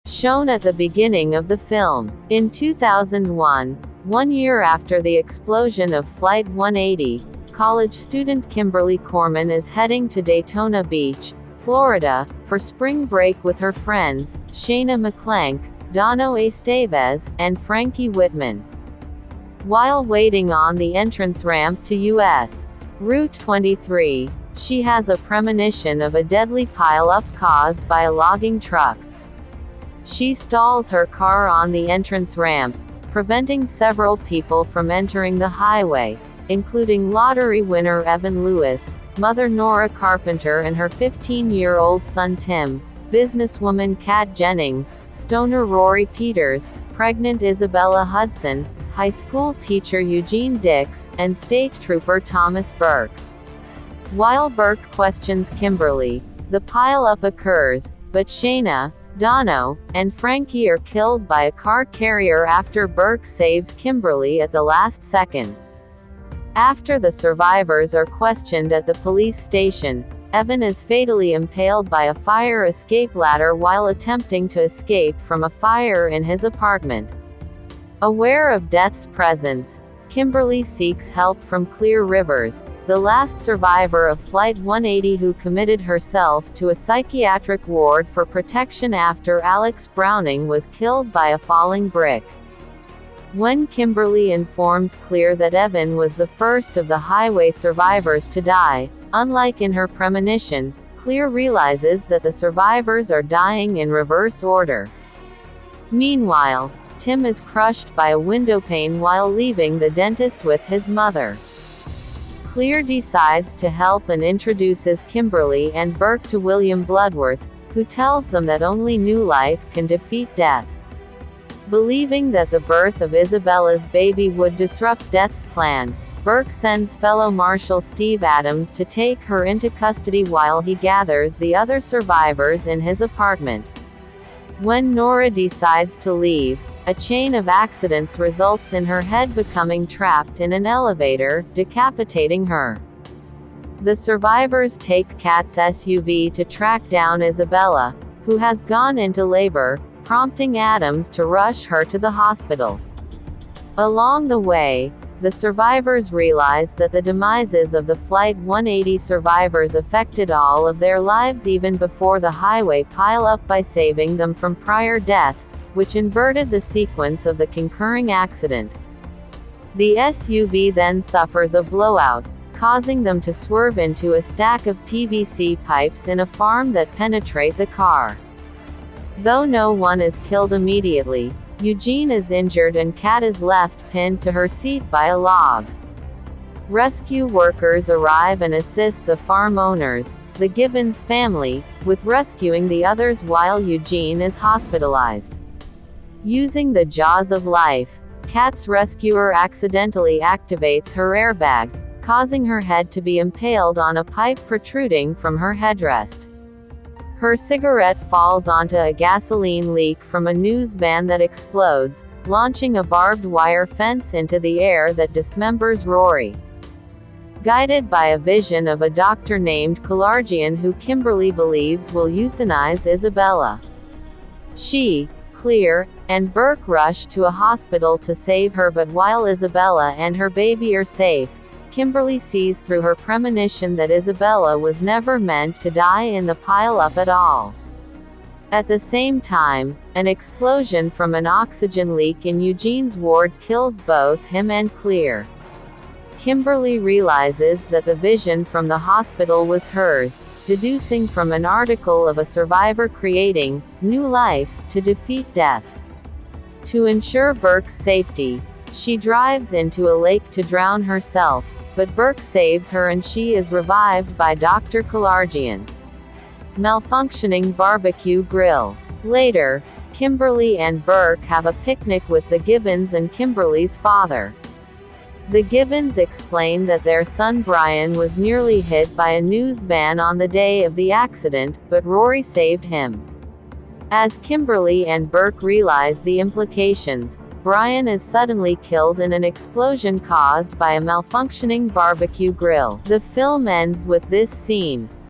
shown at the beginning of the film. In 2001, 1 year after the explosion of Flight 180, college student Kimberly Corman is heading to Daytona Beach, Florida, for spring break with her friends, Shayna McClenk, Dano Estevez, and Frankie Whitman. While waiting on the entrance ramp to U.S. Route 23, she has a premonition of a deadly pile-up caused by a logging truck. She stalls her car on the entrance ramp, preventing several people from entering the highway, including lottery winner Evan Lewis, mother Nora Carpenter and her 15-year-old son Tim, businesswoman Kat Jennings, stoner Rory Peters, pregnant Isabella Hudson, high school teacher Eugene Dix, and state trooper Thomas Burke. While Burke questions Kimberly, the pile-up occurs, but Shayna, Dano, and Frankie are killed by a car carrier after Burke saves Kimberly at the last second. After the survivors are questioned at the police station, Evan is fatally impaled by a fire escape ladder while attempting to escape from a fire in his apartment. Aware of death's presence, Kimberly seeks help from Clear Rivers, the last survivor of Flight 180 who committed herself to a psychiatric ward for protection after Alex Browning was killed by a falling brick. When Kimberly informs Clear that Evan was the first of the highway survivors to die, unlike in her premonition, Clear realizes that the survivors are dying in reverse order. Meanwhile, Tim is crushed by a windowpane while leaving the dentist with his mother. Clear decides to help and introduces Kimberly and Burke to William Bloodworth, who tells them that only new life can defeat death. Believing that the birth of Isabella's baby would disrupt Death's plan, Burke sends fellow Marshal Steve Adams to take her into custody while he gathers the other survivors in his apartment. When Nora decides to leave, a chain of accidents results in her head becoming trapped in an elevator, decapitating her. The survivors take Kat's SUV to track down Isabella, who has gone into labor, prompting Adams to rush her to the hospital. Along the way, the survivors realize that the demises of the Flight 180 survivors affected all of their lives even before the highway pile-up by saving them from prior deaths, which inverted the sequence of the concurring accident. The SUV then suffers a blowout, causing them to swerve into a stack of PVC pipes in a farm that penetrate the car. Though no one is killed immediately, Eugene is injured and Kat is left pinned to her seat by a log. Rescue workers arrive and assist the farm owners, the Gibbons family, with rescuing the others while Eugene is hospitalized. Using the jaws of life, Kat's rescuer accidentally activates her airbag, causing her head to be impaled on a pipe protruding from her headrest. Her cigarette falls onto a gasoline leak from a news van that explodes, launching a barbed wire fence into the air that dismembers Rory. Guided by a vision of a doctor named Kalarjian who Kimberly believes will euthanize Isabella, she, Clear, and Burke rush to a hospital to save her, but while Isabella and her baby are safe, Kimberly sees through her premonition that Isabella was never meant to die in the pile-up at all. At the same time, an explosion from an oxygen leak in Eugene's ward kills both him and Clear. Kimberly realizes that the vision from the hospital was hers, deducing from an article of a survivor creating new life to defeat death. To ensure Burke's safety, she drives into a lake to drown herself, but Burke saves her and she is revived by Dr. Kalarjian. Malfunctioning barbecue grill. Later, Kimberly and Burke have a picnic with the Gibbons and Kimberly's father. The Gibbons explain that their son Brian was nearly hit by a news van on the day of the accident, but Rory saved him. As Kimberly and Burke realize the implications, Brian is suddenly killed in an explosion caused by a malfunctioning barbecue grill. The film ends with this scene.